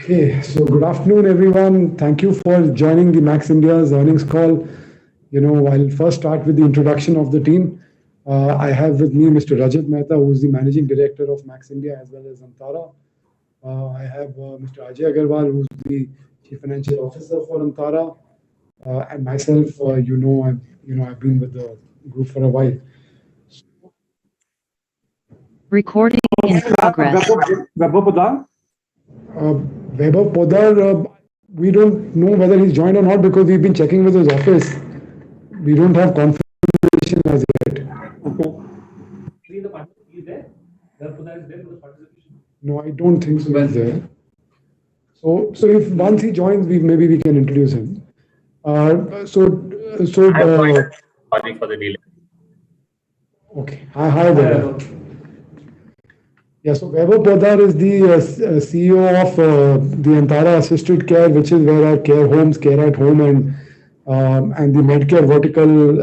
Okay, so good afternoon, everyone. Thank you for joining the Max India's earnings call. I'll first start with the introduction of the team. I have with me Mr. Rajat Mehta, who is the Managing Director of Max India as well as Antara. I have Mr. Ajay Agarwal, who's the Chief Financial Officer for Antara, and myself. I've been with the group for a while. Recording in progress. Vaibhav Poddar. Uh, Vaibhav Podar, we don't know whether he's joined or not because we've been checking with his office. We don't have confirmation as yet. Okay. No, I don't think so. He's there. So if once he joins, maybe we can introduce him. Uh, so so Sorry for the delay. okay. Hi Vaibhav. Yeah, so Vaibhav Podar is the CEO of the Antara Assisted Care, which is where our care homes, care at home, and the Medcare vertical,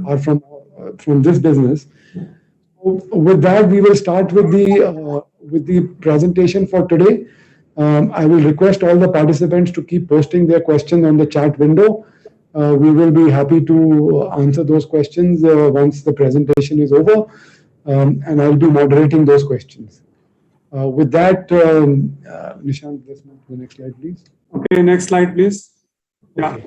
are from this business. So with that, we will start with the presentation for today. I will request all the participants to keep posting their questions on the chat window. We will be happy to answer those questions once the presentation is over, and I'll be moderating those questions. With that, Nishant, let's move to the next slide, please. Okay, next slide, please. Yeah.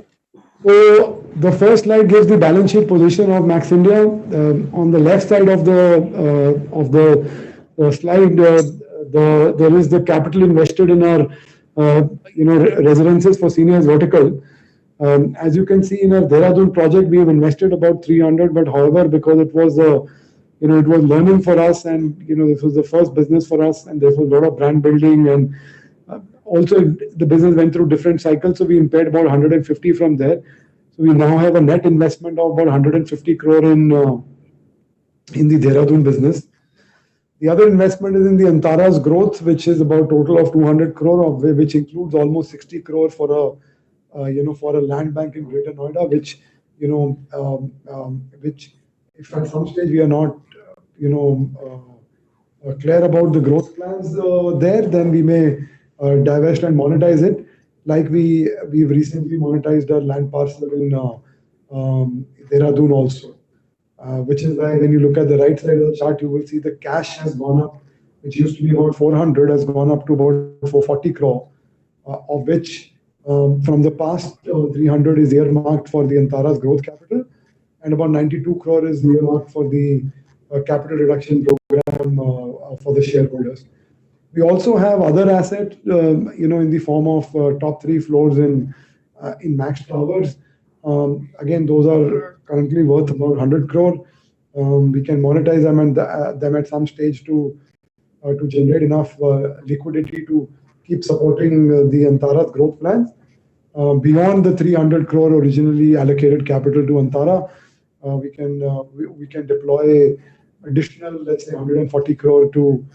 So the first slide gives the balance sheet position of Max India. On the left side of the slide, there is the capital invested in our residences for seniors vertical. As you can see in our Dehradun project, we have invested about 300, but however, because it was it was learning for us, and this was the first business for us, and therefore a lot of brand building, and also the business went through different cycles, so we impaired about 150 from there. So we now have a net investment of about 150 crore in the Dehradun business. The other investment is in the Antara's growth, which is about total of 200 crore, of which includes almost 60 crore for a land bank in Greater Noida, which if at some stage we are not clear about the growth plans there, then we may divest and monetize it. Like we've recently monetized our land parcel in Dehradun also, which is why when you look at the right side of the chart, you will see the cash has gone up, which used to be about 400, has gone up to about 440 crore, of which from the past 300 is earmarked for the Antara's growth capital, and about 92 crore is earmarked for the capital reduction program for the shareholders. We also have other assets, in the form of top 3 floors in Max Towers. Again, those are currently worth about 100 crore. We can monetize them at some stage to generate enough liquidity to keep supporting the Antara's growth plans. Beyond the 300 crore originally allocated capital to Antara, we can deploy additional, let's say, 140 crore to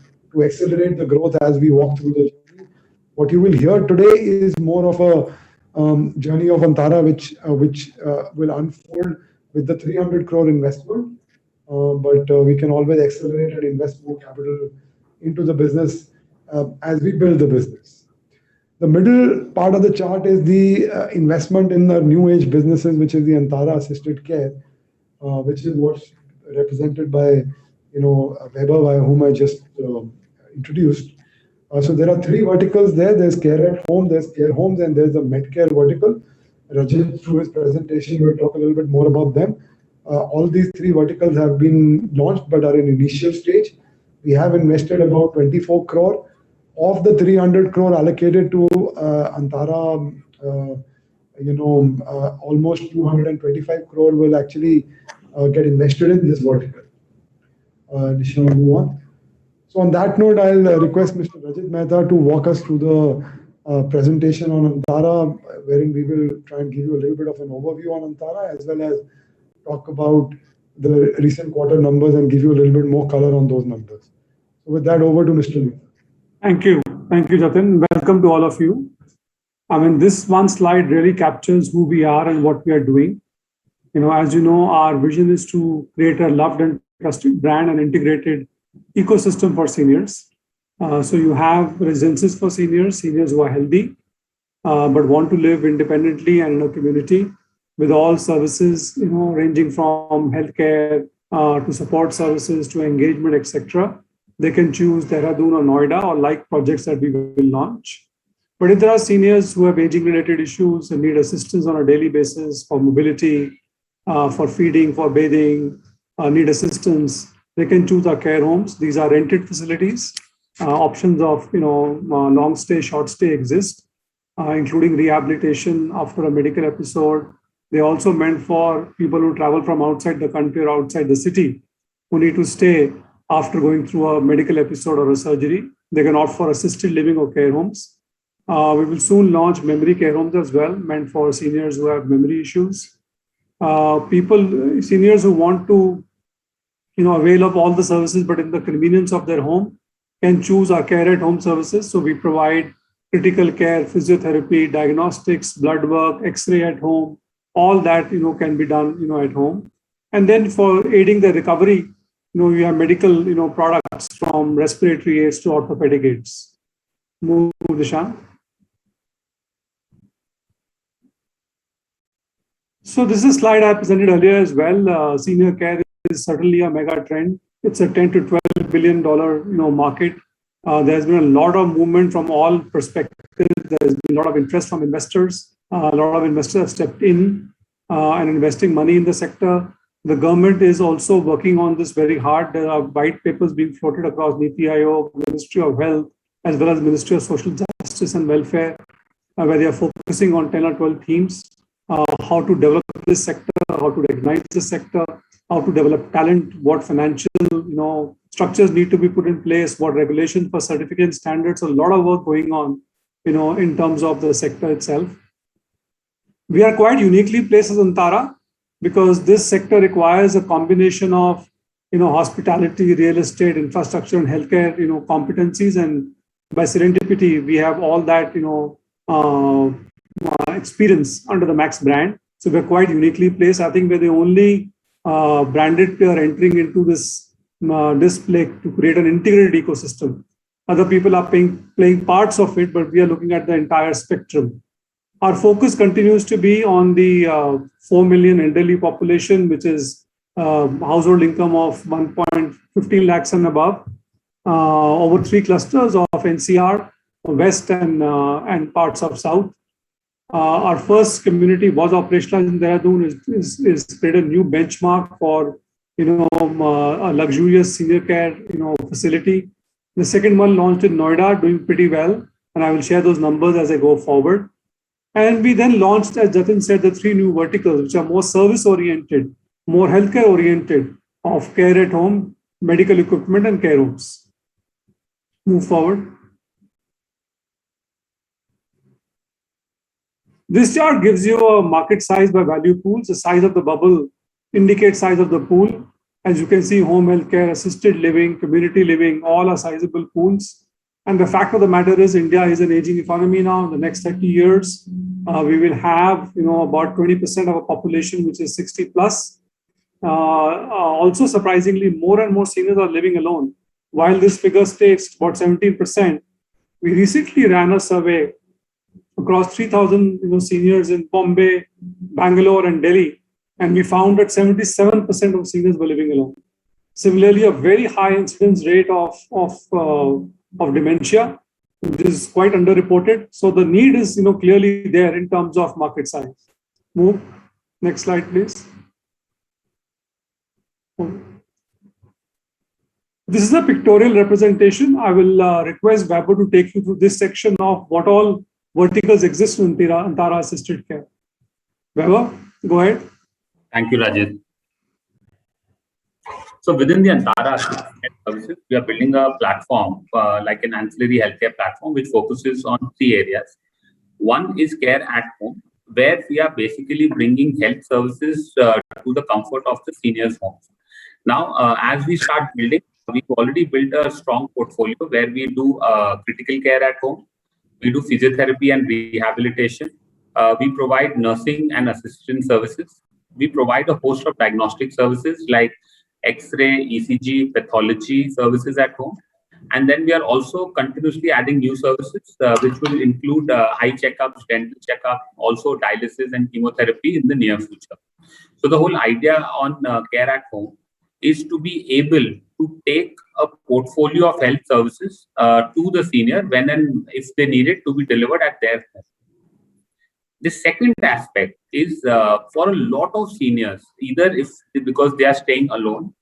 accelerate the growth as we walk through the journey. What you will hear today is more of a journey of Antara, which will unfold with the 300 crore investment. But we can always accelerate and invest more capital into the business as we build the business. The middle part of the chart is the investment in the new age businesses, which is the Antara Assisted Care, which is what's represented by Vaibhav, whom I just introduced. So there are 3 verticals there. There's care at home, there's care homes, and there's the Medcare vertical. Rajat, through his presentation, will talk a little bit more about them. All these 3 verticals have been launched but are in initial stage. We have invested about 24 crore. Of the 300 crore allocated to Antara, almost 225 crore will actually get invested in this vertical. Nishant, move on. So on that note, I'll request Mr. Rajat Mehta to walk us through the presentation on Antara, wherein we will try and give you a little bit of an overview on Antara, as well as talk about the recent quarter numbers and give you a little bit more color on those numbers. So with that, over to Mr. Mehta. Thank you, Jatin. Welcome to all of you. I mean, this one slide really captures who we are and what we are doing. As you know, our vision is to create a loved and trusted brand and integrated ecosystem for seniors. So you have residences for seniors who are healthy, but want to live independently and in a community with all services, ranging from healthcare to support services to engagement, etc. They can choose Dehradun or Noida or like projects that we will launch. But if there are seniors who have aging-related issues and need assistance on a daily basis for mobility, for feeding, for bathing, need assistance, they can choose our care homes. These are rented facilities. Options of long stay, short stay exist, including rehabilitation after a medical episode. They're also meant for people who travel from outside the country or outside the city who need to stay after going through a medical episode or a surgery. They can opt for assisted living or care homes. We will soon launch memory care homes as well, meant for seniors who have memory issues. Seniors who want to avail of all the services, but in the convenience of their home, can choose our care at home services. So we provide critical care, physiotherapy, diagnostics, blood work, X-ray at home. All that can be done at home. And then for aiding the recovery, we have medical products from respiratory aids to orthopedic aids. Move, Dishan. So this is a slide I presented earlier as well. Senior care is certainly a mega trend. It's a $10 to $12 billion market. There's been a lot of movement from all perspectives. There's been a lot of interest from investors. A lot of investors have stepped in and investing money in the sector. The government is also working on this very hard. There are white papers being floated across Niti Aayog, Ministry of Health, as well as Ministry of Social Justice and Welfare, where they are focusing on 10 or 12 themes. How to develop this sector, how to recognize the sector, how to develop talent, what financial structures need to be put in place, what regulations for certificate standards. A lot of work going on in terms of the sector itself. We are quite uniquely placed as Antara because this sector requires a combination of hospitality, real estate, infrastructure, and healthcare competencies. And by serendipity, we have all that experience under the Max brand. So we're quite uniquely placed. I think we're the only branded player entering into this display to create an integrated ecosystem. Other people are playing parts of it, but we are looking at the entire spectrum. Our focus continues to be on the 4 million elderly population, which is household income of 1.15 lakhs and above, over 3 clusters of NCR, West and parts of South. Our first community was operationalized in Dehradun, is created a new benchmark for a luxurious senior care facility. The second one launched in Noida, doing pretty well, and I will share those numbers as I go forward. And we then launched, as Jatin said, the 3 new verticals, which are more service-oriented, more healthcare-oriented, of care at home, medical equipment, and care homes. Move forward. This chart gives you a market size by value pools. The size of the bubble indicates size of the pool. As you can see, home healthcare, assisted living, community living, all are sizable pools. And the fact of the matter is, India is an aging economy now. In the next 30 years, we will have about 20% of our population, which is 60 plus. Also, surprisingly, more and more seniors are living alone. While this figure states about 17%, we recently ran a survey across 3,000 seniors in Bombay, Bangalore, and Delhi, and we found that 77% of seniors were living alone. Similarly, a very high incidence rate of dementia, which is quite underreported. So the need is clearly there in terms of market size. Move. Next slide, please. This is a pictorial representation. I will request Vaibhav to take you through this section of what all verticals exist in Antara Assisted Care. Vaibhav, go ahead. Thank you, Rajit. So within the Antara Assisted Care Services, we are building a platform, like an ancillary healthcare platform, which focuses on 3 areas. One is care at home, where we are basically bringing health services to the comfort of the seniors' homes. Now, as we start building, we've already built a strong portfolio where we do critical care at home. We do physiotherapy and rehabilitation. We provide nursing and assistant services. We provide a host of diagnostic services like X-ray, ECG, pathology services at home. And then we are also continuously adding new services, which will include eye checkups, dental checkup, also dialysis and chemotherapy in the near future. So the whole idea on Care at Home is to be able to take a portfolio of health services to the senior when and if they need it to be delivered at their home. The second aspect is for a lot of seniors, either if because they are staying alone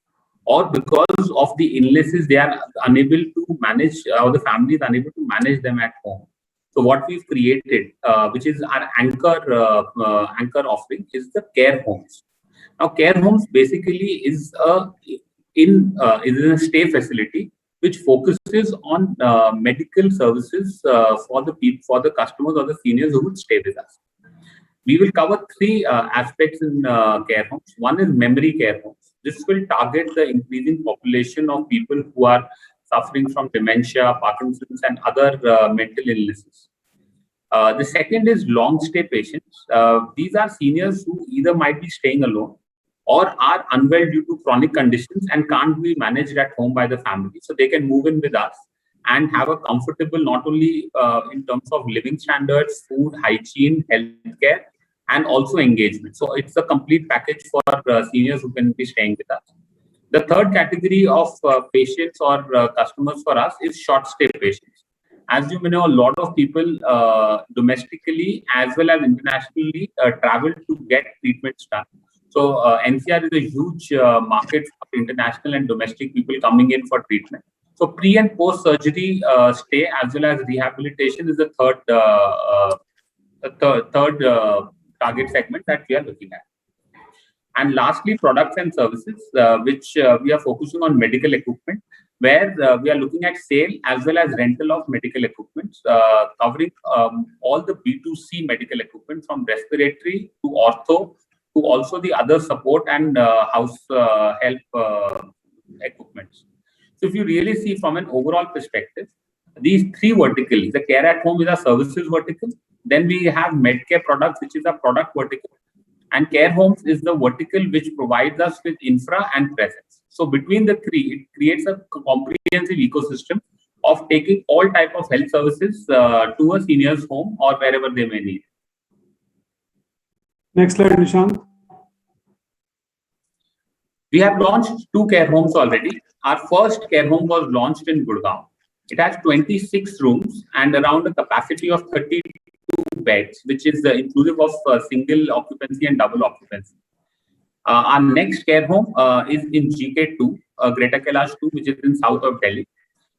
or because of the illnesses they are unable to manage, or the family is unable to manage them at home. So what we've created, which is our anchor offering, is the care homes. Now, care homes basically is a stay facility which focuses on medical services for the customers or the seniors who would stay with us. We will cover three aspects in care homes. One is memory care homes. This will target the increasing population of people who are suffering from dementia, Parkinson's, and other mental illnesses. The second is long stay patients. These are seniors who either might be staying alone or are unwell due to chronic conditions and can't be managed at home by the family. So they can move in with us and have a comfortable, not only in terms of living standards, food, hygiene, healthcare, and also engagement. So it's a complete package for seniors who can be staying with us. The third category of patients or customers for us is short stay patients. As you may know, a lot of people domestically as well as internationally travel to get treatments done. So NCR is a huge market for international and domestic people coming in for treatment. So pre and post surgery stay as well as rehabilitation is the third target segment that we are looking at. And lastly, products and services, which we are focusing on medical equipment, where we are looking at sale as well as rental of medical equipment, covering all the B2C medical equipment from respiratory to ortho to also the other support and house help equipments. So if you really see from an overall perspective, these three verticals, the Care at Home is a services vertical. Then we have Medcare products, which is a product vertical. And Care Homes is the vertical which provides us with infra and presence. So between the three, it creates a comprehensive ecosystem of taking all type of health services to a senior's home or wherever they may need. Next slide, Nishant. We have launched 2 care homes already. Our first care home was launched in Gurgaon. It has 26 rooms and around a capacity of 32 beds, which is inclusive of single occupancy and double occupancy. Our next care home is in GK2, Greater Kailash 2, which is in south of Delhi.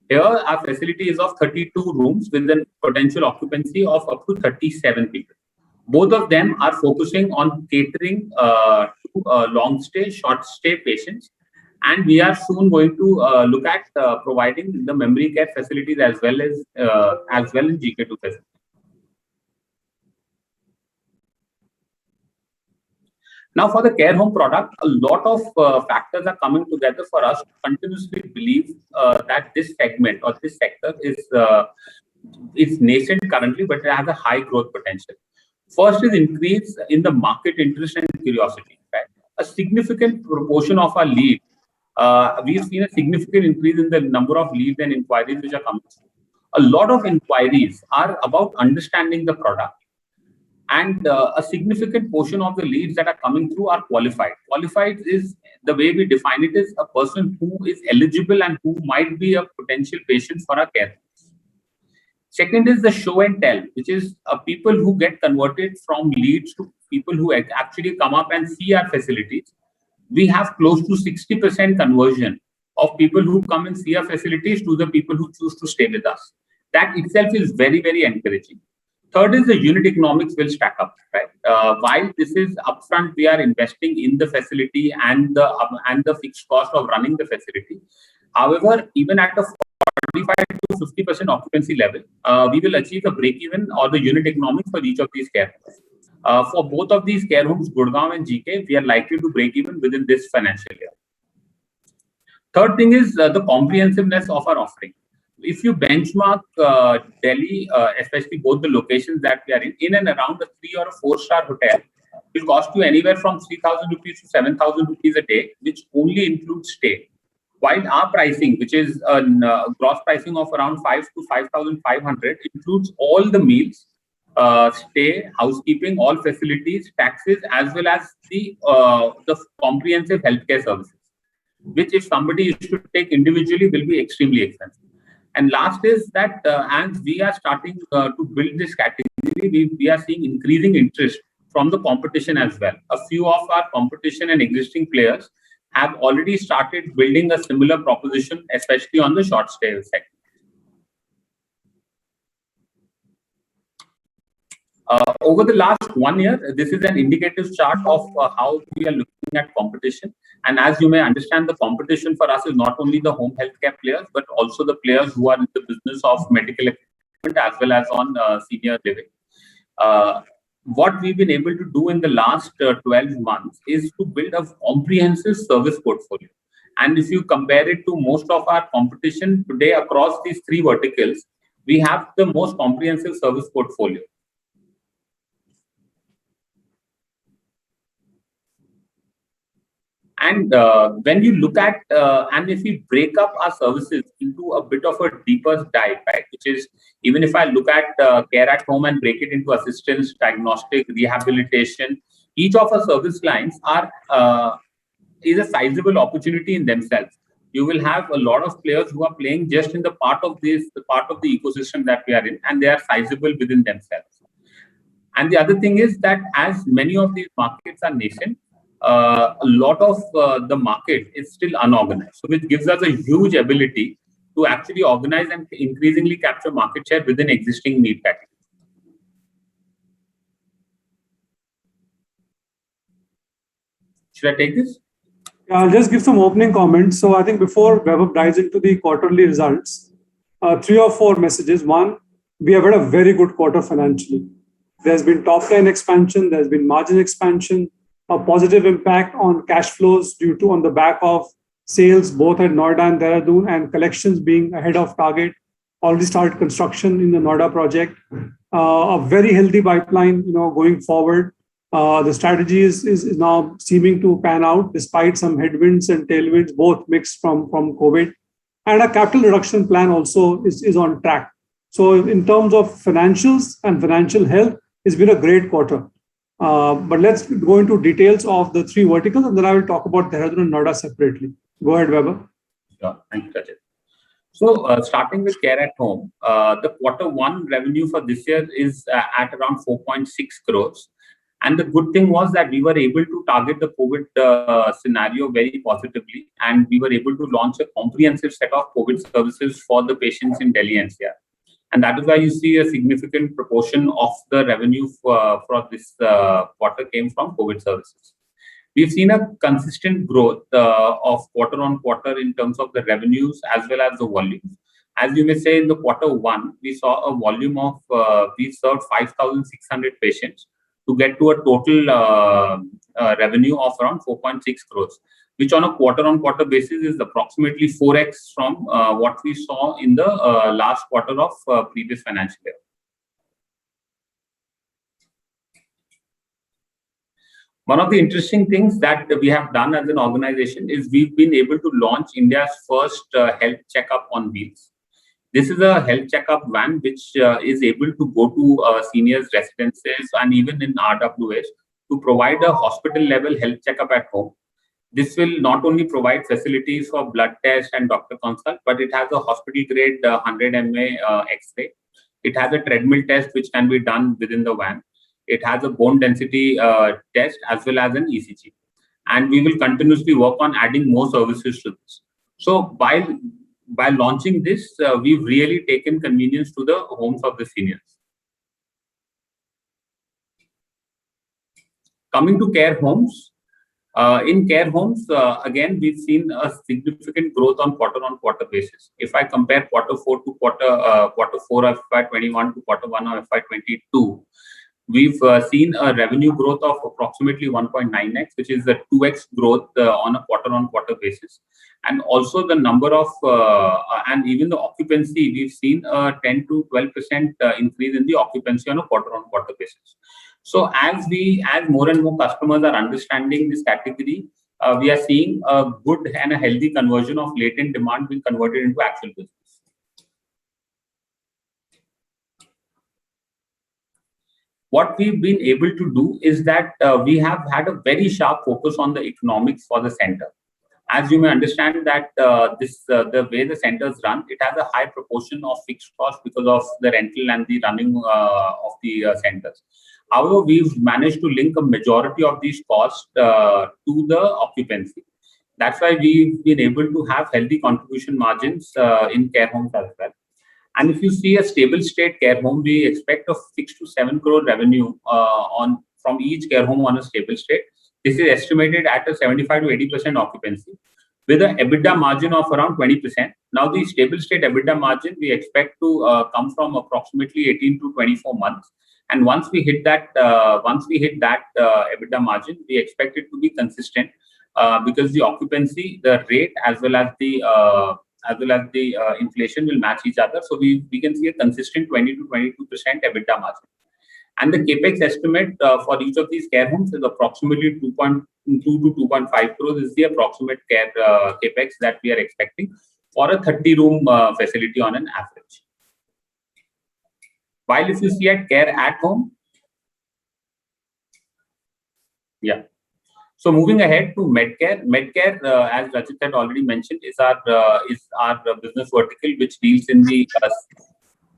Here, our facility is of 32 rooms with a potential occupancy of up to 37 people. Both of them are focusing on catering to long stay, short stay patients. And we are soon going to look at providing the memory care facilities as well in GK2 facility. Now, for the care home product, a lot of factors are coming together for us to continuously believe that this segment or this sector is nascent currently, but it has a high growth potential. First is increase in the market interest and curiosity. Right? A significant proportion of our leads, we've seen a significant increase in the number of leads and inquiries which are coming through. A lot of inquiries are about understanding the product. And a significant portion of the leads that are coming through are qualified. Qualified is, the way we define it, is a person who is eligible and who might be a potential patient for our care. Second is the show and tell, which is people who get converted from leads to people who actually come up and see our facilities. We have close to 60% conversion of people who come and see our facilities to the people who choose to stay with us. That itself is very, very encouraging. Third is the unit economics will stack up. Right? While this is upfront, we are investing in the facility and the fixed cost of running the facility. However, even at a 45 to 50% occupancy level, we will achieve a break-even or the unit economics for each of these care homes. For both of these care homes, Gurgaon and GK, we are likely to break even within this financial year. Third thing is the comprehensiveness of our offering. If you benchmark Delhi, especially both the locations that we are in and around a 3 or a 4-star hotel, it will cost you anywhere from 3,000 rupees to 7,000 rupees a day, which only includes stay. While our pricing, which is a gross pricing of around 5 to 5,500, includes all the meals, stay, housekeeping, all facilities, taxes, as well as the comprehensive healthcare services, which if somebody is to take individually will be extremely expensive. And last is that as we are starting to build this category, we are seeing increasing interest from the competition as well. A few of our competition and existing players have already started building a similar proposition, especially on the short stay segment. Over the last 1 year, this is an indicative chart of how we are looking at competition. And as you may understand, the competition for us is not only the home healthcare players, but also the players who are in the business of medical equipment as well as on senior living. What we've been able to do in the last 12 months is to build a comprehensive service portfolio. And if you compare it to most of our competition today across these three verticals, we have the most comprehensive service portfolio. And when you look at, and if we break up our services into a bit of a deeper dive, right, which is, even if I look at care at home and break it into assistance, diagnostic, rehabilitation, each of our service lines is a sizable opportunity in themselves. You will have a lot of players who are playing just in the part of the ecosystem that we are in, and they are sizable within themselves. And the other thing is that as many of these markets are nascent, a lot of the market is still unorganized, so which gives us a huge ability to actually organize and increasingly capture market share within existing need categories. Should I take this? I'll just give some opening comments. So I think before Vaibhav dives into the quarterly results, 3 or 4 messages. One, we have had a very good quarter financially. There's been top line expansion, there's been margin expansion, a positive impact on cash flows due to on the back of sales both at Noida and Dehradun, and collections being ahead of target. Already started construction in the Noida project. A very healthy pipeline, going forward. The strategy is now seeming to pan out despite some headwinds and tailwinds, both mixed from COVID. And a capital reduction plan also is on track. So in terms of financials and financial health, it's been a great quarter. But let's go into details of the 3 verticals, and then I will talk about Dehradun and Noida separately. Go ahead, Vaibhav. Sure. Thank you, Rajat. So starting with care at home, the Q1 revenue for this year is at around 4.6 crores. And the good thing was that we were able to target the COVID scenario very positively, and we were able to launch a comprehensive set of COVID services for the patients in Delhi NCR. And that is why you see a significant proportion of the revenue for this quarter came from COVID services. We've seen a consistent growth of quarter on quarter in terms of the revenues as well as the volumes. As you may say, in the Q1, we saw a volume of, we served 5,600 patients to get to a total revenue of around 4.6 crores, which on a quarter-on-quarter basis is approximately 4x from what we saw in the last quarter of previous financial year. One of the interesting things that we have done as an organization is we've been able to launch India's first health checkup on wheels. This is a health checkup van which is able to go to seniors' residences and even in RWS to provide a hospital-level health checkup at home. This will not only provide facilities for blood test and doctor consult, but it has a hospital-grade 100 mA X-ray. It has a treadmill test which can be done within the van. It has a bone density test as well as an ECG. And we will continuously work on adding more services to this. So by launching this, we've really taken convenience to the homes of the seniors. Coming to care homes. In care homes, again, we've seen a significant growth on quarter basis. If I compare Q4 to Q4 of FY21 to Q1 of FY22, we've seen a revenue growth of approximately 1.9x, which is a 2x growth on a quarter basis. And also the number of, and even the occupancy, we've seen a 10 to 12% increase in the occupancy on a quarter basis. So as more and more customers are understanding this category, we are seeing a good and a healthy conversion of latent demand being converted into actual business. What we've been able to do is that we have had a very sharp focus on the economics for the center. As you may understand that the way the centers run, it has a high proportion of fixed costs because of the rental and the running of the centers. However, we've managed to link a majority of these costs to the occupancy. That's why we've been able to have healthy contribution margins in care homes as well. And if you see a stable state care home, we expect a 6 to 7 crore revenue from each care home on a stable state. This is estimated at a 75 to 80% occupancy with an EBITDA margin of around 20%. Now, the stable state EBITDA margin we expect to come from approximately 18 to 24 months. And once we hit that EBITDA margin, we expect it to be consistent because the occupancy, the rate, as well as the inflation will match each other. So we can see a consistent 20 to 22% EBITDA margin. And the capex estimate for each of these care homes is approximately 2.2 to 2.5 crores is the approximate care capex that we are expecting for a 30-room facility on an average. While if you see at care at home, yeah. So moving ahead to Medcare, as Rajit had already mentioned, is our business vertical which deals in the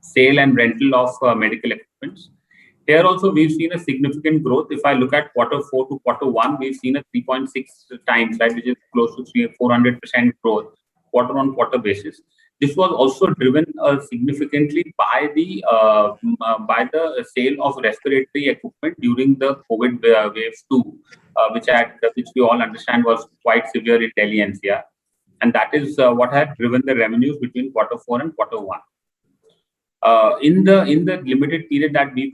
sale and rental of medical equipment. Here also we've seen a significant growth. If I look at Q4 to Q1, we've seen a 3.6 times, right, which is close to 400% growth quarter-on-quarter basis. This was also driven significantly by the sale of respiratory equipment during the COVID wave 2, which we all understand was quite severe in Delhi NCR, and that is what had driven the revenues between Q4 and Q1. In the limited period that we've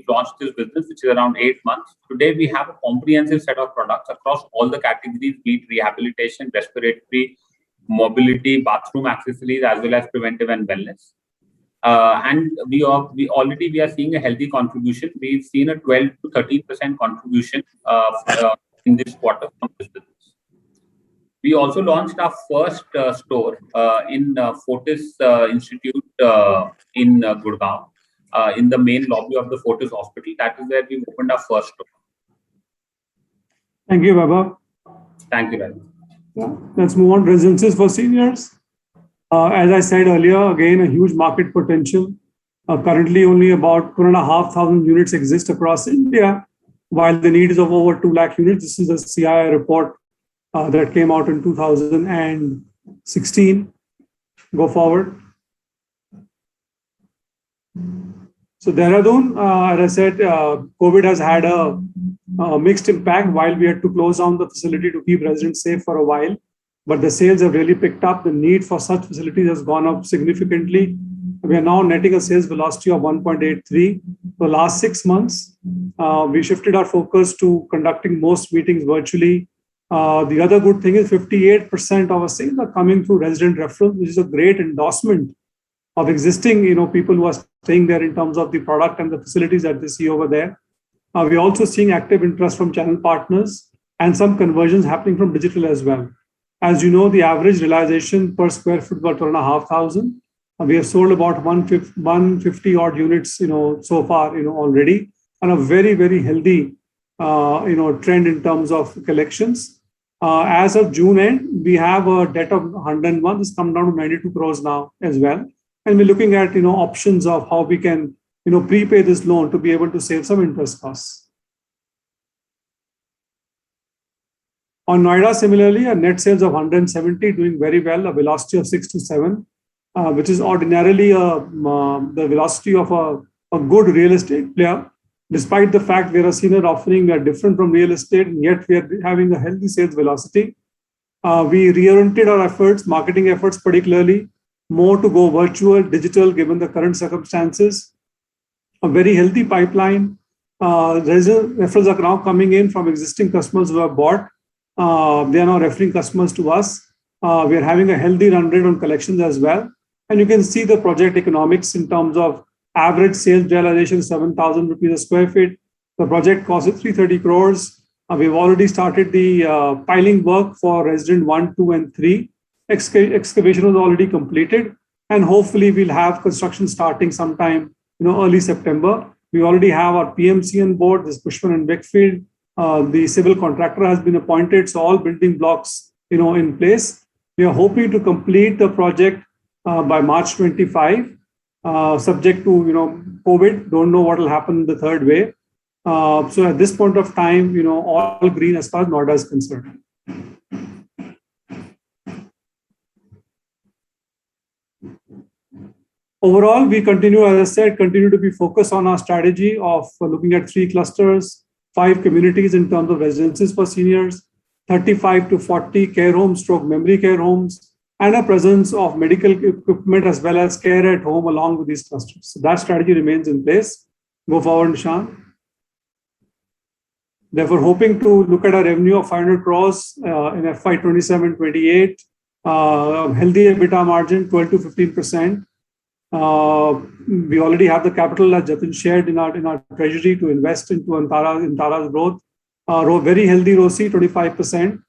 launched this business, which is around 8 months. Today we have a comprehensive set of products across all the categories, be it rehabilitation, respiratory, mobility, bathroom accessories, as well as preventive and wellness. And we are seeing a healthy contribution. We've seen a 12 to 13% contribution in this quarter from this business. We also launched our first store in Fortis Institute in Gurgaon, in the main lobby of the Fortis Hospital. That is where we opened our first store. Thank you, Baba. Thank you, Ravi. Yeah. Let's move on to residences for seniors. As I said earlier, again, a huge market potential. Currently, only about 2,500 units exist across India, while the need is of over 2 lakh units. This is a CII report that came out in 2016. Go forward. So Dehradun, as I said, COVID has had a mixed impact while we had to close down the facility to keep residents safe for a while. But the sales have really picked up. The need for such facilities has gone up significantly. We are now netting a sales velocity of 1.83. The last 6 months, we shifted our focus to conducting most meetings virtually. The other good thing is 58% of our sales are coming through resident referrals, which is a great endorsement of existing people who are staying there in terms of the product and the facilities that they see over there. We're also seeing active interest from channel partners and some conversions happening from digital as well. As you know, the average realization per square foot was 2,500. We have sold about 150 odd units, so far, already, and a very, very healthy, trend in terms of collections. As of June end, we have a debt of 101. It's come down to 92 crores now as well. And we're looking at, options of how we can, prepay this loan to be able to save some interest costs. On Noida, similarly, a net sales of 170, doing very well, a velocity of 6 to 7, which is ordinarily the velocity of a good real estate player. Despite the fact we are a senior offering, we are different from real estate, and yet we are having a healthy sales velocity. We reoriented our efforts, marketing efforts particularly, more to go virtual, digital, given the current circumstances. A very healthy pipeline. Referrals are now coming in from existing customers who have bought. They are now referring customers to us. We are having a healthy run rate on collections as well. And you can see the project economics in terms of average sales realization, 7,000 rupees a square feet. The project cost is 330 crores. We've already started the piling work for resident 1, 2, and 3. Excavation was already completed, and hopefully we'll have construction starting sometime, early September. We already have our PMC on board, this Bushman and Wakefield. The civil contractor has been appointed, so all building blocks, in place. We are hoping to complete the project by March 25, subject to, COVID. Don't know what will happen in the third wave. So at this point of time, all green as far as Noida is concerned. Overall, we continue, as I said, to be focused on our strategy of looking at 3 clusters, 5 communities in terms of residences for seniors, 35 to 40 care homes, stroke memory care homes, and a presence of medical equipment as well as care at home along with these clusters. So that strategy remains in place. Go forward, Nishan. Therefore, hoping to look at a revenue of 500 crores in FY 27-28, healthy EBITDA margin 12 to 15%. We already have the capital, as Jatin shared, in our treasury to invest into Antara's growth. Very healthy ROCE, 25%,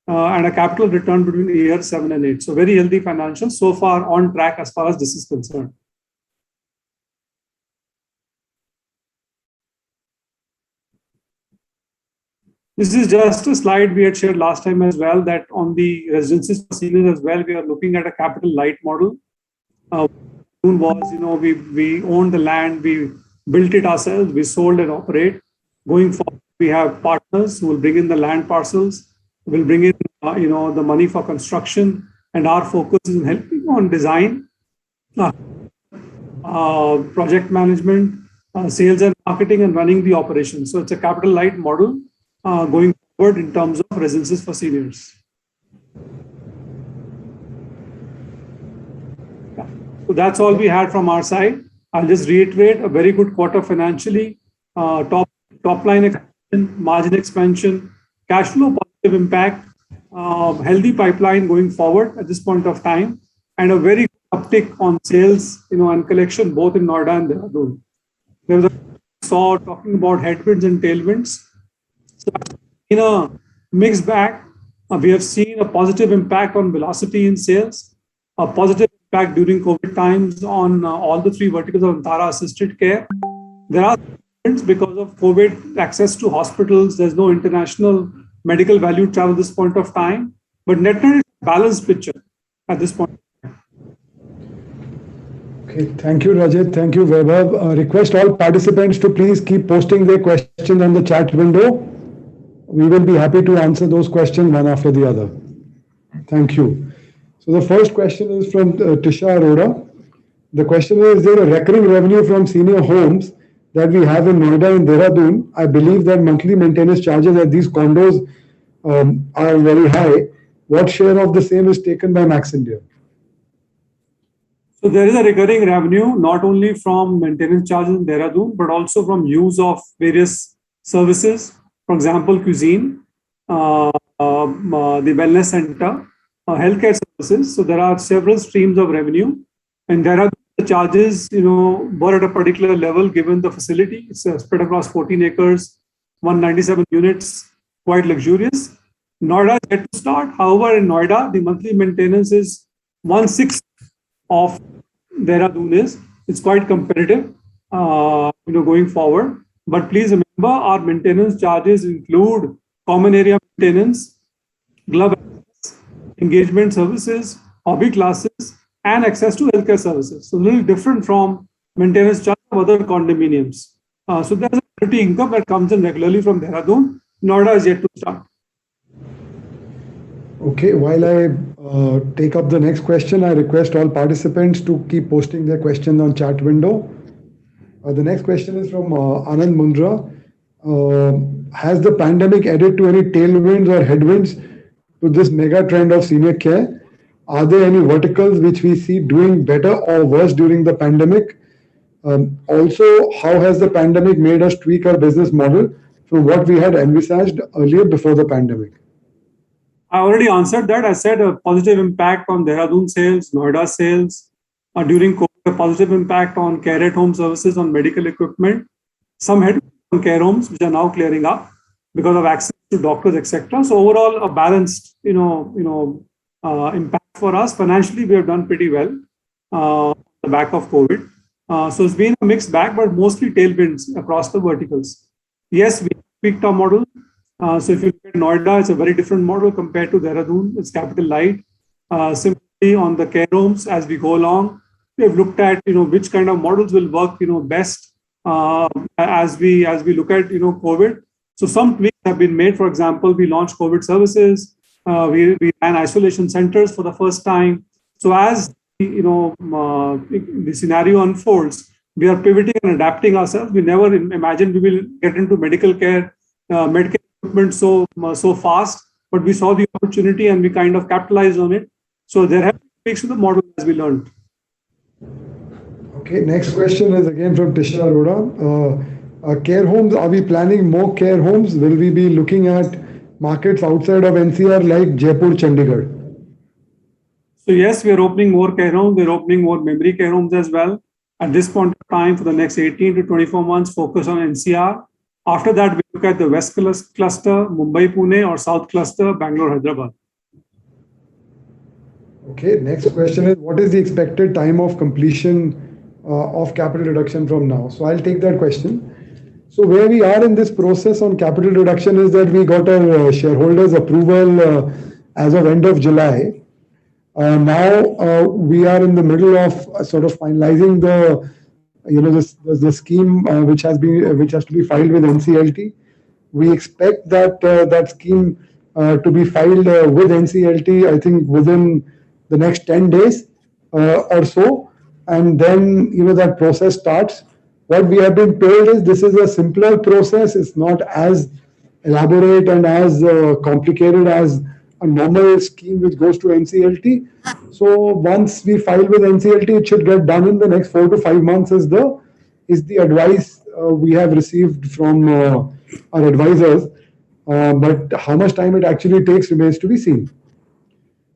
and a capital return between years 7 and 8. So very healthy financials so far on track as far as this is concerned. This is just a slide we had shared last time as well, that on the residences for seniors as well, we are looking at a capital light model. We owned the land, we built it ourselves, we sold and operate. Going forward, we have partners who will bring in the land parcels, will bring in the money for construction, and our focus is in helping on design, project management, sales and marketing, and running the operation. So it's a capital light model going forward in terms of residences for seniors. So that's all we had from our side. I'll just reiterate, a very good quarter financially, top line expansion, margin expansion, cash flow positive impact, healthy pipeline going forward at this point of time, and a very uptick on sales, and collection both in Noida and Dehradun. There was talking about headwinds and tailwinds. So in a mixed bag, we have seen a positive impact on velocity in sales, a positive impact during COVID times on all the 3 verticals of Antara assisted care. There are because of COVID access to hospitals. There's no international medical value travel at this point of time, but net is a balanced picture at this point. Okay, thank you, Rajat. Thank you, Vaibhav. Request all participants to please keep posting their questions on the chat window. We will be happy to answer those questions one after the other. Thank you. So the first question is from Tisha Arora. The question is there a recurring revenue from senior homes that we have in Noida and Dehradun? I believe that monthly maintenance charges at these condos are very high. What share of the same is taken by Max India? So there is a recurring revenue, not only from maintenance charges in Dehradun, but also from use of various services. For example, cuisine, the wellness center, healthcare services. So there are several streams of revenue, and there are the charges, were at a particular level given the facility. It's spread across 14 acres, 197 units, quite luxurious. Noida is yet to start. However, in Noida, the monthly maintenance is 1/6 of Dehradun is. It's quite competitive, going forward. But please remember, our maintenance charges include common area maintenance, glove access, engagement services, hobby classes, and access to healthcare services. So a little different from maintenance charge of other condominiums. So there's a pretty income that comes in regularly from Dehradun. Noida is yet to start. Okay, while I take up the next question, I request all participants to keep posting their questions on chat window. The next question is from Anand Mundra. Has the pandemic added to any tailwinds or headwinds to this mega trend of senior care? Are there any verticals which we see doing better or worse during the pandemic? Also, how has the pandemic made us tweak our business model from what we had envisaged earlier before the pandemic? I already answered that. I said a positive impact on Dehradun sales, Noida sales, during COVID, a positive impact on care at home services, on medical equipment, some headwinds on care homes, which are now clearing up. because of access to doctors, etc. So overall, a balanced, impact for us. Financially, we have done pretty well on the back of COVID. So it's been a mixed bag, but mostly tailwinds across the verticals. Yes, we tweaked our model. So if you look at Noida, it's a very different model compared to Dehradun. It's capital light. Similarly, on the care homes, as we go along, we have looked at which kind of models will work best as we look at COVID. So some tweaks have been made. For example, we launched COVID services. We ran isolation centers for the first time. So as the scenario unfolds, we are pivoting and adapting ourselves. We never imagined we will get into medical care, medical equipment so fast, but we saw the opportunity and we kind of capitalized on it. So there have been tweaks to the model as we learned. Okay, next question is again from Tisha Arora. Care homes, are we planning more care homes? Will we be looking at markets outside of NCR like Jaipur, Chandigarh? So yes, we are opening more care homes. We're opening more memory care homes as well. At this point of time, for the next 18 to 24 months, focus on NCR. After that, we look at the West cluster, Mumbai, Pune, or South cluster, Bangalore, Hyderabad. Okay, next question is, what is the expected time of completion of capital reduction from now? So I'll take that question. So where we are in this process on capital reduction is that we got our shareholders' approval as of end of July. Now we are in the middle of sort of finalizing the scheme which has to be filed with NCLT. We expect that scheme to be filed with NCLT, I think within the next 10 days or so, and then that process starts. What we have been told is this is a simpler process. It's not as elaborate and as complicated as a normal scheme which goes to NCLT. So once we file with NCLT, it should get done in the next 4 to 5 months is the advice we have received from our advisors. But how much time it actually takes remains to be seen.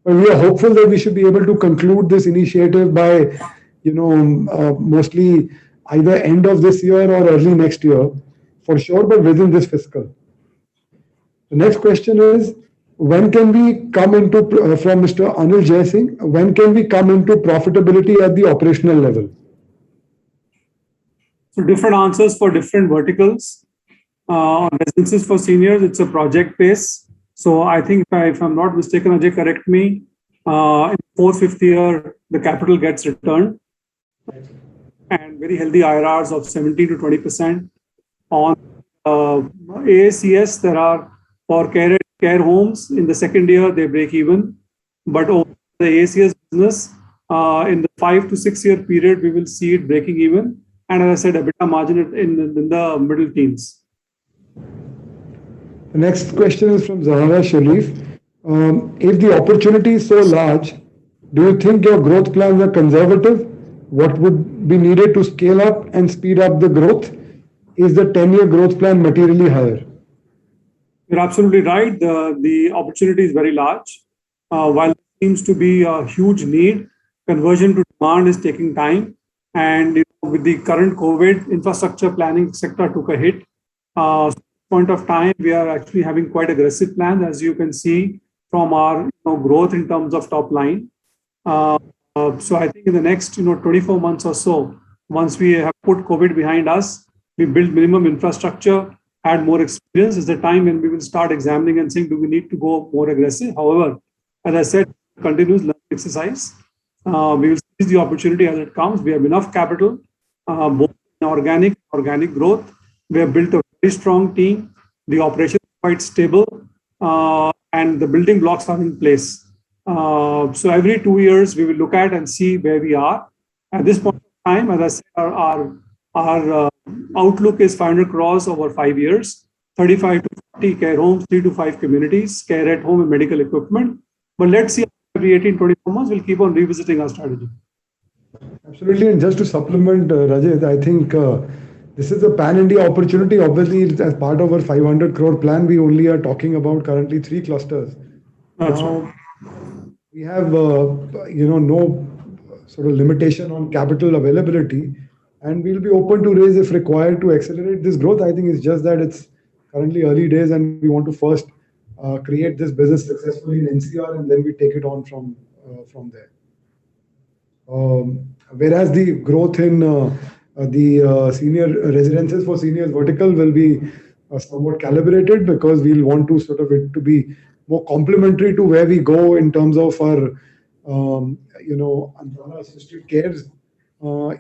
But we are hopeful that we should be able to conclude this initiative by mostly either end of this year or early next year, for sure, but within this fiscal. The next question is, when can we come into, from Mr. Anil Jaising, when can we come into profitability at the operational level? So different answers for different verticals. On residences for seniors, it's a project base. So I think if I'm not mistaken, Ajay, correct me, in 4th, 5th year, the capital gets returned. And very healthy IRRs of 17 to 20%. On AACS, there are for care homes in the 2nd year, they break even. But over the AACS business, in the 5 to 6 year period, we will see it breaking even. And as I said, EBITDA margin in the middle teens. The next question is from Zahara Sharif. If the opportunity is so large, do you think your growth plans are conservative? What would be needed to scale up and speed up the growth? Is the 10-year growth plan materially higher? You're absolutely right. The opportunity is very large. While there seems to be a huge need, conversion to demand is taking time. And with the current COVID, infrastructure planning sector took a hit. Point of time, we are actually having quite aggressive plans, as you can see from our growth in terms of top line. So I think in the next 24 months or so, once we have put COVID behind us, we build minimum infrastructure, add more experience, is the time when we will start examining and saying, do we need to go more aggressive? However, as I said, continuous learning exercise. We will seize the opportunity as it comes. We have enough capital, both in organic growth. We have built a very strong team. The operation is quite stable, and the building blocks are in place. So every 2 years, we will look at and see where we are. At this point in time, as I said, our outlook is 500 crores over 5 years, 35 to 40 care homes, 3 to 5 communities, care at home and medical equipment. But let's see, every 18, 24 months, we'll keep on revisiting our strategy. Absolutely. And just to supplement, Rajat, I think this is a pan-India opportunity. Obviously, as part of our 500 crore plan, we only are talking about currently 3 clusters. That's now, right. We have, no sort of limitation on capital availability, and we'll be open to raise if required to accelerate this growth. I think it's just that it's currently early days, and we want to first create this business successfully in NCR, and then we take it on from there. Whereas the growth in the senior residences for seniors vertical will be somewhat calibrated, because we'll want to sort of it to be more complementary to where we go in terms of our Antara Assisted Cares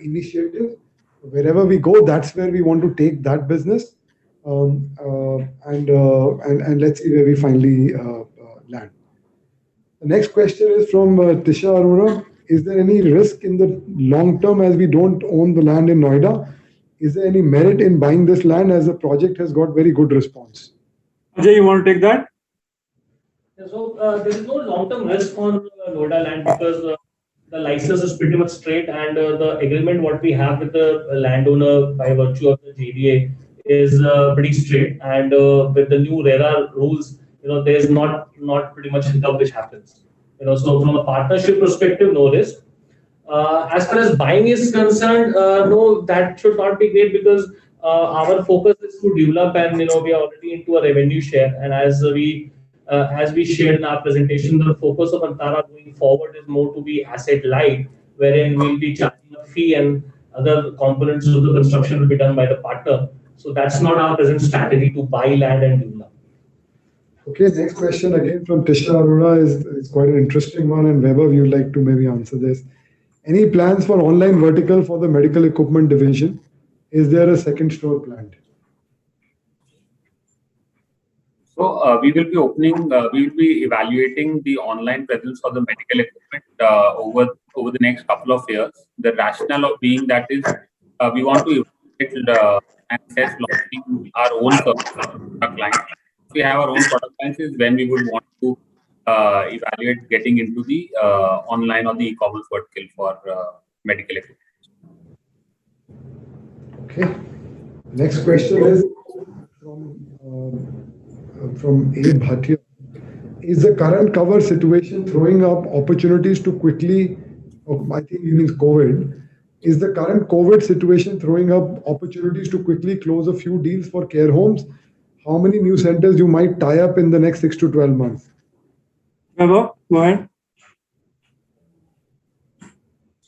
initiative. Wherever we go, that's where we want to take that business, and let's see where we finally land. The next question is from Tisha Arora. Is there any risk in the long term, as we don't own the land in Noida? Is there any merit in buying this land, as the project has got very good response? Ajay, you want to take that? So there is no long-term risk on Noida land, because the license is pretty much straight, and the agreement what we have with the landowner by virtue of the JDA is pretty straight. And with the new RERA rules, there is not pretty much hiccup which happens. So from a partnership perspective, no risk. As far as buying is concerned, no, that should not be great, because our focus is to develop, and we are already into a revenue share. And as we shared in our presentation, the focus of Antara going forward is more to be asset light, wherein we'll be charging a fee and other components of the construction will be done by the partner. So that's not our present strategy, to buy land and develop. Okay, next question again from Tisha Arora is quite an interesting one, and Vaibhav, you'd like to maybe answer this. Any plans for online vertical for the medical equipment division? Is there a second store planned? So we will be opening, we will be evaluating the online presence for the medical equipment over the next couple of years. The rationale of being that is we want to evaluate and assess launching our own product line. If we have our own product lines, is when we would want to evaluate getting into the online or the e-commerce vertical for medical equipment. Okay. Next question is from A. Bhatia. Is the current cover situation throwing up opportunities to quickly, I think he means COVID, is the current COVID situation throwing up opportunities to quickly close a few deals for care homes? How many new centers you might tie up in the next 6 to 12 months? Go ahead.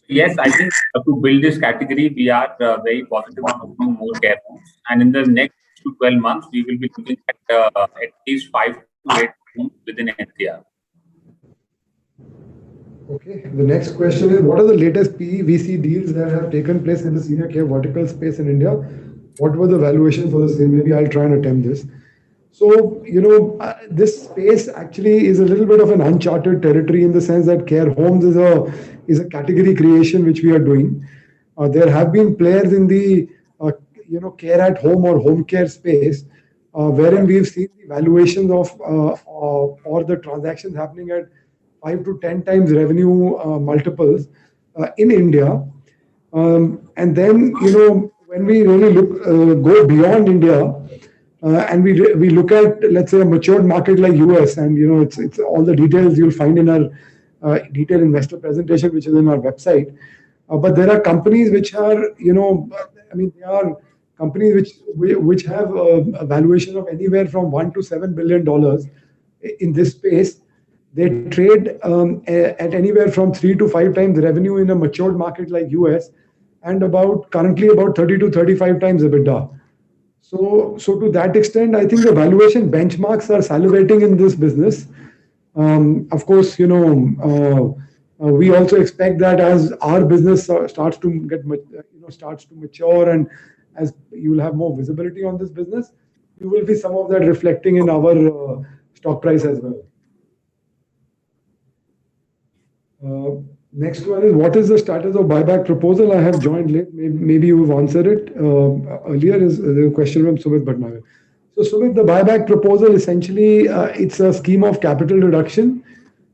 Yes, I think to build this category, we are very positive on opening more care homes. And in the next 6 to 12 months, we will be looking at least 5 to 8 homes within NCR. Okay. The next question is, what are the latest PE VC deals that have taken place in the senior care vertical space in India? What were the valuations for the same? Maybe I'll try and attempt this. So, this space actually is a little bit of an uncharted territory, in the sense that care homes is a category creation which we are doing. There have been players in the care at home or home care space, wherein we've seen the valuations of or the transactions happening at 5 to 10 times revenue multiples in India. And then, when we really go beyond India, and we look at, let's say, a matured market like US, and it's all the details you'll find in our detailed investor presentation, which is on our website. But there are companies which are, they are companies which have a valuation of anywhere from $1 to $7 billion in this space. They trade at anywhere from 3 to 5 times revenue in a matured market like US, and currently about 30 to 35 times EBITDA. So to that extent, I think the valuation benchmarks are salivating in this business. Of course, we also expect that as our business starts to mature, and as you will have more visibility on this business, you will be some of that reflecting in our stock price as well. Next one is, what is the status of buyback proposal? I have joined late. Maybe you've answered it earlier. Is the question from Sumit Bhatnagar. So Sumit, the buyback proposal, essentially, it's a scheme of capital reduction.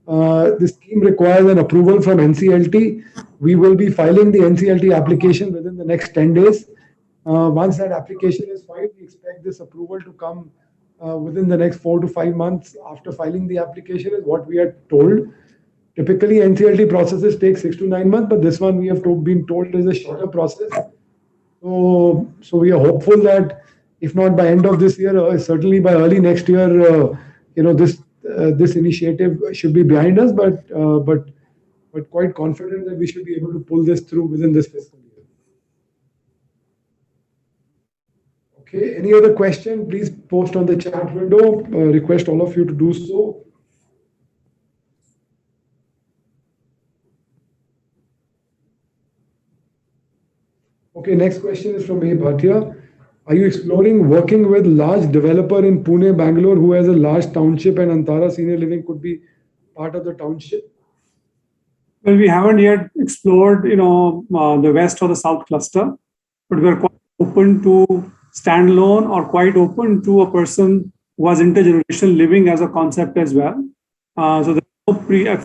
The scheme requires an approval from NCLT. We will be filing the NCLT application within the next 10 days. Once that application is filed, we expect this approval to come within the next 4 to 5 months after filing the application, is what we are told. Typically, NCLT processes take 6 to 9 months, but this one we have been told is a shorter process. So we are hopeful that if not by end of this year, certainly by early next year, this initiative should be behind us. But quite confident that we should be able to pull this through within this fiscal year. Okay, any other question? Please post on the chat window. Request all of you to do so. Okay, next question is from A. Bhatia. Are you exploring working with large developer in Pune, Bangalore, who has a large township, and Antara Senior Living could be part of the township? Well, we haven't yet explored, the west or the south cluster, but we're quite open to standalone or quite open to a person who has intergenerational living as a concept as well. So there's no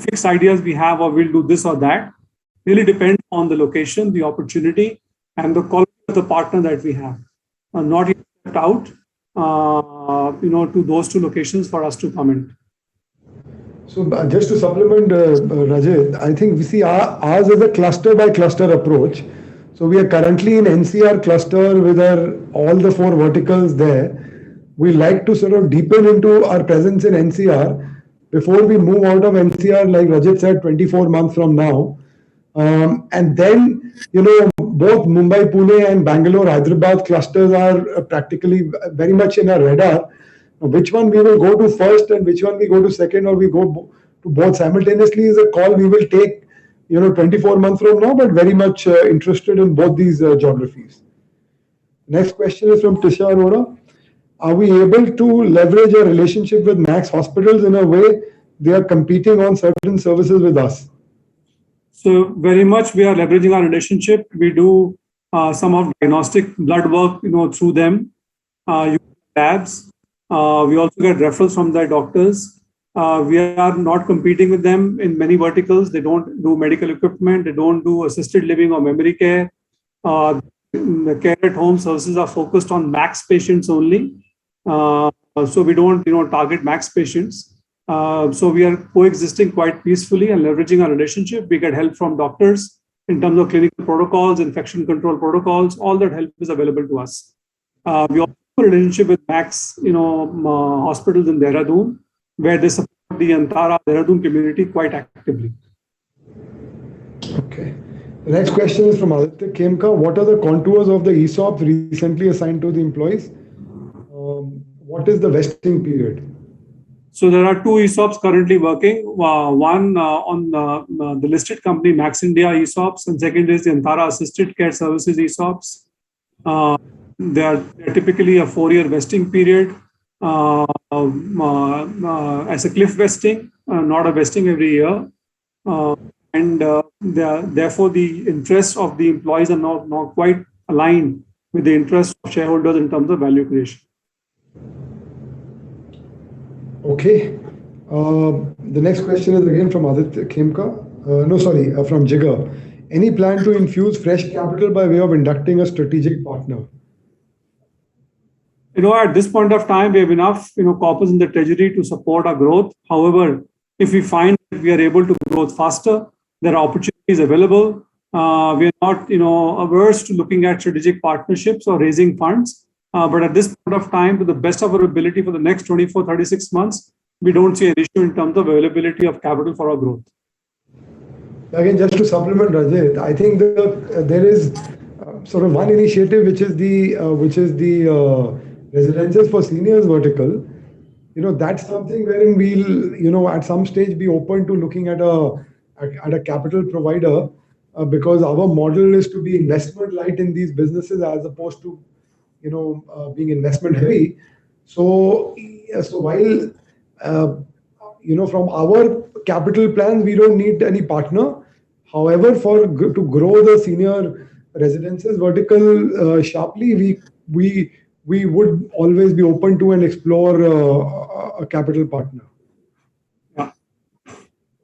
fixed ideas we have or we'll do this or that. Really depends on the location, the opportunity, and the quality of the partner that we have. Not yet stepped out, to those two locations for us to comment. So just to supplement, Rajat, I think we see ours is a cluster by cluster approach. So we are currently in NCR cluster with all the 4 verticals there. We like to sort of deepen into our presence in NCR before we move out of NCR, like Rajat said, 24 months from now. And then, both Mumbai, Pune and Bangalore, Hyderabad clusters are practically very much in our radar. Which one we will go to first and which one we go to second, or we go to both simultaneously is a call we will take, 24 months from now, but very much interested in both these geographies. Next question is from Tisha Arora. Are we able to leverage a relationship with Max Hospitals in a way they are competing on certain services with us? So very much we are leveraging our relationship. We do some of diagnostic blood work, through them, labs. We also get referrals from their doctors. We are not competing with them in many verticals. They don't do medical equipment. They don't do assisted living or memory care. The care at home services are focused on Max patients only. So we don't, target Max patients. So we are coexisting quite peacefully and leveraging our relationship. We get help from doctors in terms of clinical protocols, infection control protocols. All that help is available to us. We also have a relationship with Max, hospitals in Dehradun, where they support the Antara Dehradun community quite actively. Okay. The next question is from Aditya Khemka. What are the contours of the ESOPs recently assigned to the employees? What is the vesting period? So there are 2 ESOPs currently working. One on the listed company Max India ESOPs, and second is the Antara Assisted Care Services ESOPs. They are typically a 4-year vesting period as a cliff vesting, not a vesting every year. Therefore, the interests of the employees are not quite aligned with the interests of shareholders in terms of value creation. Okay. The next question is again from Aditya Khemka. From Jigar. Any plan to infuse fresh capital by way of inducting a strategic partner? At this point of time, we have enough, corpus in the treasury to support our growth. However, if we find that we are able to grow faster, there are opportunities available. We are not, averse to looking at strategic partnerships or raising funds. But at this point of time, to the best of our ability for the next 24, 36 months, we don't see an issue in terms of availability of capital for our growth. Again, just to supplement Rajat, I think there is sort of one initiative which is the residences for seniors vertical. That's something wherein we'll at some stage be open to looking at a capital provider because our model is to be investment light in these businesses as opposed to being investment heavy. So while from our capital plans we don't need any partner. However, to grow the senior residences vertical sharply, we would always be open to and explore a capital partner. Yeah.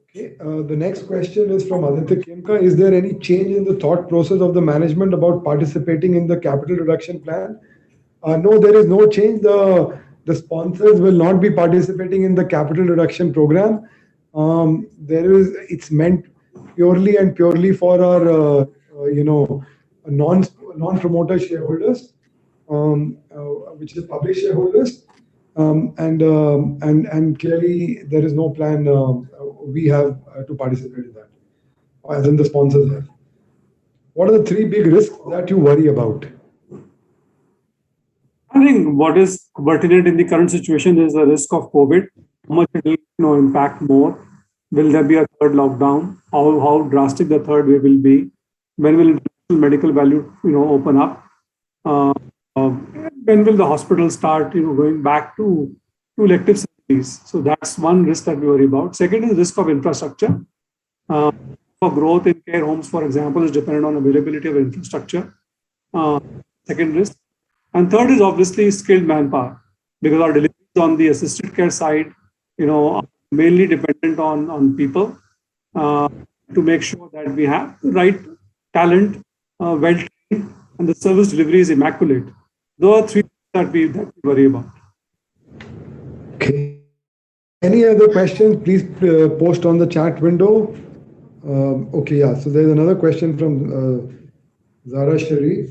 Okay. The next question is from Aditya Khemka. Is there any change in the thought process of the management about participating in the capital reduction plan? No, there is no change. The sponsors will not be participating in the capital reduction program. It's meant purely for our non-promoter shareholders. which is public shareholders. And clearly there is no plan we have to participate in that, as in the sponsors have. What are the three big risks that you worry about? I think what is pertinent in the current situation is the risk of COVID. How much it will impact more? Will there be a third lockdown? How drastic the third wave will be? When will international medical value open up? Uh, uh, when will the hospitals start going back to elective surgeries? So that's one risk that we worry about. Second is risk of infrastructure. For growth in care homes, for example, is dependent on availability of infrastructure. Second risk. And third is obviously skilled manpower, because our deliveries on the assisted care side, are mainly dependent on people to make sure that we have the right talent, well trained, and the service delivery is immaculate. Those are three that we worry about. Okay. Any other questions? Please post on the chat window. Okay, yeah. So there's another question from Zara Sharif.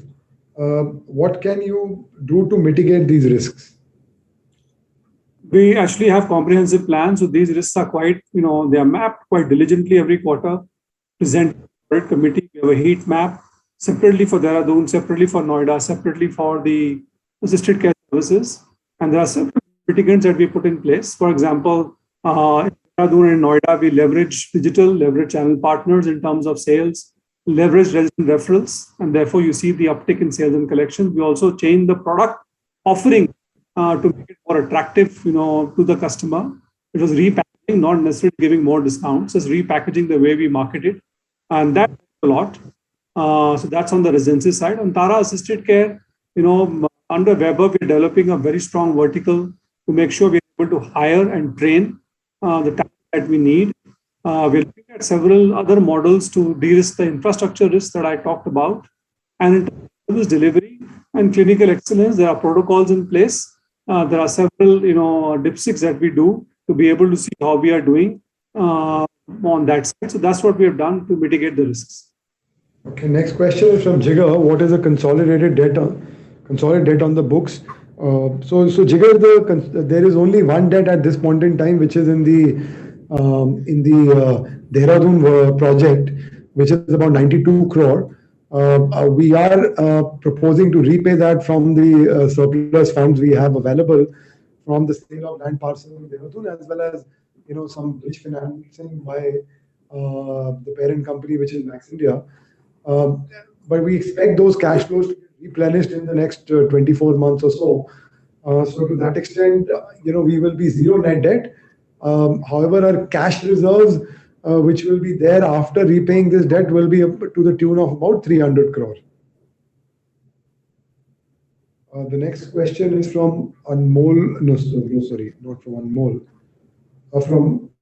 What can you do to mitigate these risks? We actually have comprehensive plans. So these risks are quite, they are mapped quite diligently every quarter. Present to the audit committee. We have a heat map separately for Dehradun, separately for Noida, separately for the assisted care services. And there are several mitigants that we put in place. For example, in Dehradun and Noida, we leverage digital, leverage channel partners in terms of sales, leverage resident referrals, and therefore you see the uptick in sales and collections. We also change the product offering to make it more attractive, to the customer. It was repackaging, not necessarily giving more discounts, just repackaging the way we market it, and that a lot. So that's on the residency side. On Tara Assisted Care, under Weber, we're developing a very strong vertical to make sure we're able to hire and train the talent that we need. We're looking at several other models to de-risk the infrastructure risks that I talked about. And in terms of service delivery and clinical excellence, there are protocols in place. There are several, dipsticks that we do to be able to see how we are doing on that side. So that's what we have done to mitigate the risks. Okay, next question is from Jigar. What is a consolidated debt on the books? So Jigar, there is only one debt at this point in time, which is in the Dehradun project, which is about 92 crore. We are proposing to repay that from the surplus funds we have available from the sale of land parcel in Dehradun, as well as some bridge financing by the parent company, which is Max India. But we expect those cash flows to be replenished in the next 24 months or so. So to that extent, we will be zero net debt. However, our cash reserves, which will be there after repaying this debt, will be up to the tune of about 300 crore. The next question is from Anmol. No, sorry, not from Anmol.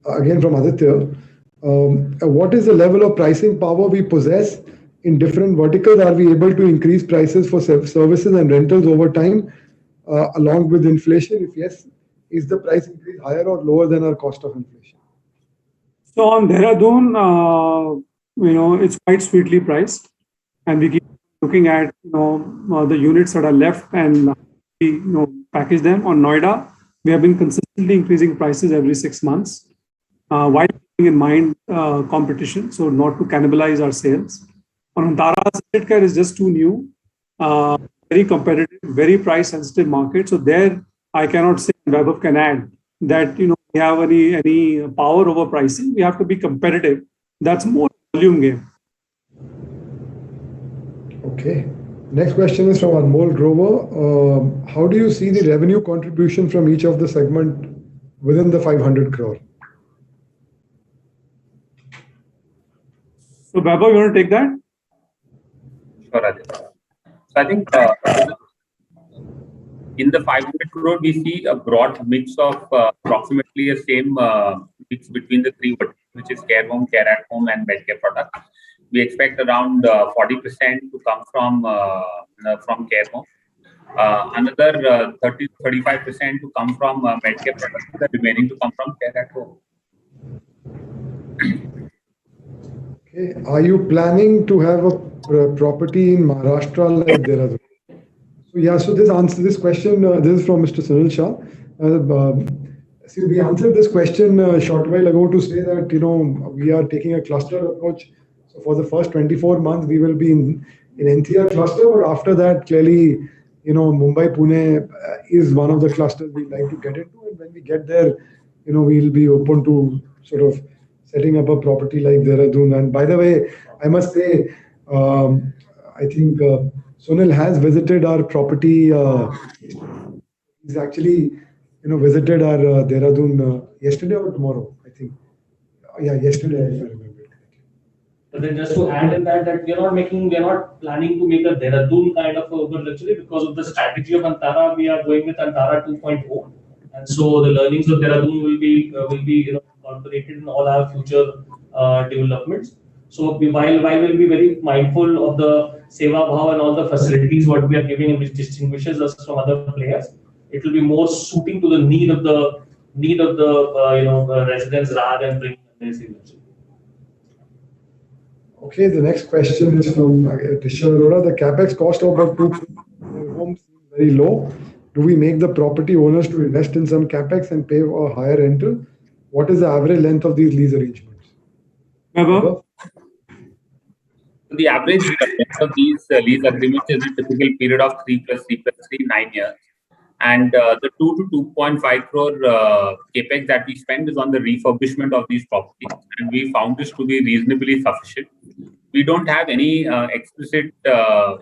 Again from Aditya. What is the level of pricing power we possess in different verticals? Are we able to increase prices for services and rentals over time along with inflation? If yes, is the price increase higher or lower than our cost of inflation? So on Dehradun, it's quite sweetly priced, and we keep looking at the units that are left and we package them. On Noida, we have been consistently increasing prices every 6 months, while keeping in mind competition, so not to cannibalize our sales. On Tara Assisted Care is just too new, very competitive, very price sensitive market. So there, I cannot say, Vaibhav can add that we have any power over pricing. We have to be competitive. That's more volume game. Okay. Next question is from Anmol Grover. How do you see the revenue contribution from each of the segment within the 500 crore? So Vaibhav, you want to take that? Sure, Rajesh. So I think in the 500 crore, we see a broad mix of approximately the same mix between the three verticals, which is care home, care at home, and medcare products. We expect around 40% to come from care home, another 30-35% to come from medcare products, the remaining to come from care at home. Okay. Are you planning to have a property in Maharashtra like Dehradun? So yeah, so this answer this question. This is from Mr. Sunil Shah. See, we answered this question a short while ago to say that we are taking a cluster approach. So for the first 24 months, we will be in NCR cluster, but after that, clearly, Mumbai Pune is one of the clusters we'd like to get into, and when we get there, we'll be open to sort of setting up a property like Dehradun. And by the way, I must say, I think Sunil has visited our property. He's actually, visited our Dehradun yesterday or tomorrow, I think. Yeah, yesterday, if I remember it correctly. But then just to add in that we are not planning to make a Dehradun kind of urban luxury because of the strategy of Antara. We are going with Antara 2.0, and so the learnings of Dehradun will be incorporated in all our future developments. So while we'll be very mindful of the Seva Bhav and all the facilities what we are giving, and which distinguishes us from other players, it will be more suiting to the need of the residents rather than bringing a luxury. Okay, the next question is from Tisha Arora. The capex cost of about 2 homes is very low. Do we make the property owners to invest in some capex and pay a higher rental? What is the average length of these lease arrangements? Remember? The average length of these lease agreements is a typical period of 3 plus 3 plus 3, 9 years. And the 2 to 2.5 crore capex that we spend is on the refurbishment of these properties. And we found this to be reasonably sufficient. We don't have any explicit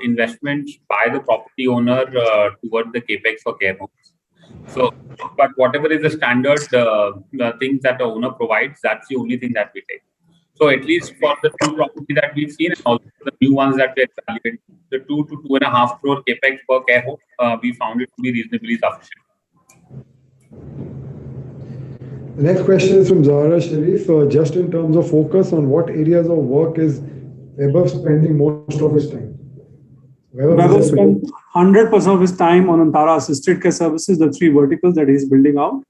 investments by the property owner toward the capex for care homes. So, but whatever is the standard things that the owner provides, that's the only thing that we take. So at least for the two property that we've seen and also the new ones that we're evaluating, the 2 to 2.5 crore capex per care home, we found it to be reasonably sufficient. The next question is from Zahra Sharif. Just in terms of focus, on what areas of work is Vaibhav spending most of his time? Vaibhav spends 100% of his time on Antara Assisted Care Services, the 3 verticals that he's building out,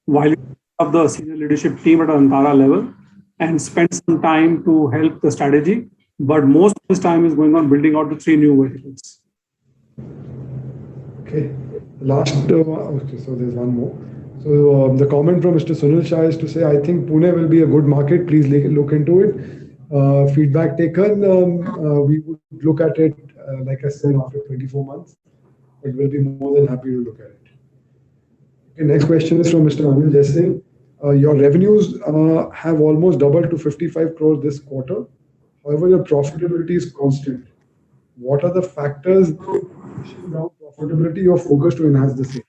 while he of the senior leadership team at Antara level, and spend some time to help the strategy. But most of his time is going on building out the 3 new verticals. Okay. Okay, so there's one more. So the comment from Mr. Sunil Shah is to say, I think Pune will be a good market. Please look into it. Feedback taken. We would look at it, like I said, after 24 months. But we'll be more than happy to look at it. Okay, next question is from Mr. Anil Desai. Your revenues have almost doubled to 55 crores this quarter. However, your profitability is constant. What are the factors pushing down profitability you're focused to enhance the same?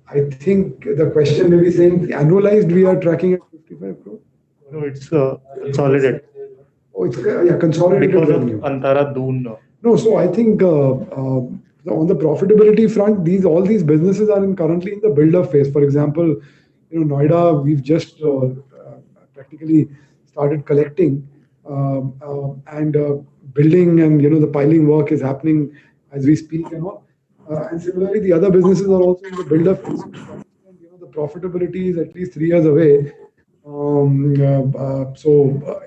I think the question may be saying annualized we are tracking at 55 crores. No, it's consolidated. Oh, it's consolidated because revenue. of Antara Doon. No, so I think on the profitability front, all these businesses are currently in the build-up phase. For example, Noida, we've just practically started collecting and building, and the piling work is happening as we speak and all. And similarly, the other businesses are also in the build-up phase. The profitability is at least 3 years away. So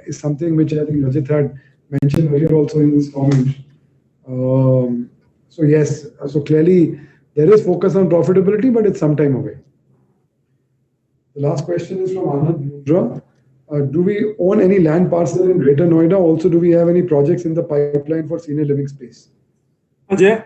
is something which I think Rajat had mentioned earlier also in his comment. So yes, so clearly there is focus on profitability, but it's some time away. The last question is from Anand Mundra. Do we own any land parcel in Greater Noida? Also, do we have any projects in the pipeline for senior living space? Ajay?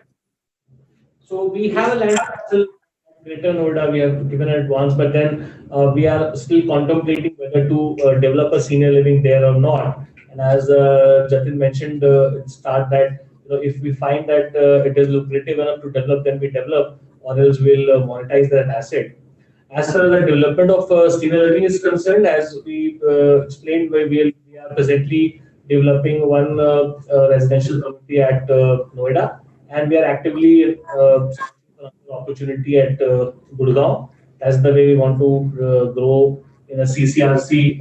So we have a land parcel in Greater Noida. We have given advance, but then we are still contemplating whether to develop a senior living there or not. And as Jatin mentioned, start that if we find that it is lucrative enough to develop, then we develop, or else we'll monetize that asset. As far as the development of senior living is concerned, as we explained, we are presently developing one residential property at Noida, and we are actively opportunity at Gurgaon. That's the way we want to grow in a CCRC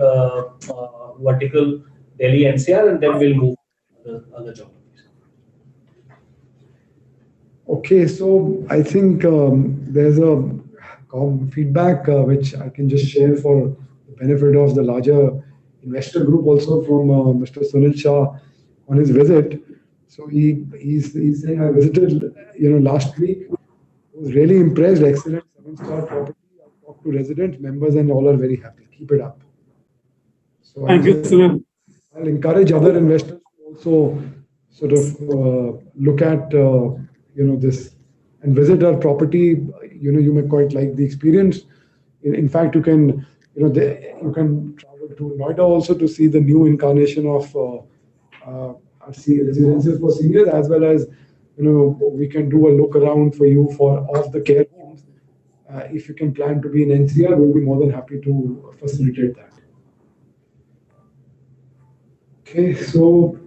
vertical, Delhi NCR, and then we'll move to the other geographies. Okay, so I think there's a feedback which I can just share for the benefit of the larger investor group also from Mr. Sunil Shah on his visit. So he's saying I visited last week. Was really impressed. Excellent 7-star property. I've talked to residents, members, and all are very happy. Keep it up. So Thank you, Sunil. I'll encourage other investors to also sort of look at this and visit our property. You may quite like the experience. In fact, you can you can travel to Noida also to see the new incarnation of our residences for seniors, as well as we can do a look around for you of the care homes. If you can plan to be in NCR, we'll be more than happy to facilitate that. Okay, so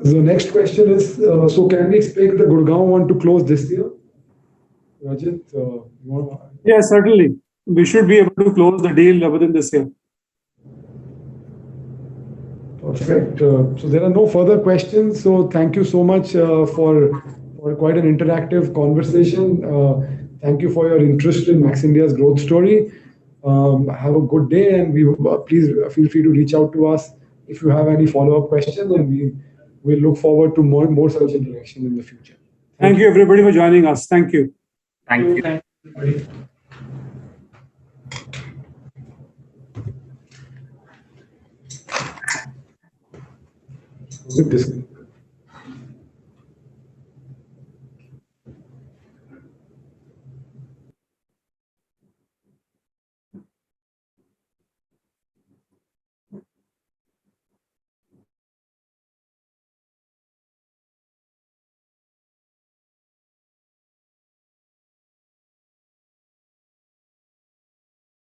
the next question is, so can we expect the Gurgaon one to close this year? Rajat, you want to? Yeah, certainly. We should be able to close the deal within this year. Perfect. So there are no further questions. So thank you so much for quite an interactive conversation. Thank you for your interest in Max India's growth story. Have a good day, and please feel free to reach out to us if you have any follow-up questions, and we look forward to more such interaction in the future. Thank you, everybody, for joining us. Thank you. Thank you. Thank you. Good discussion.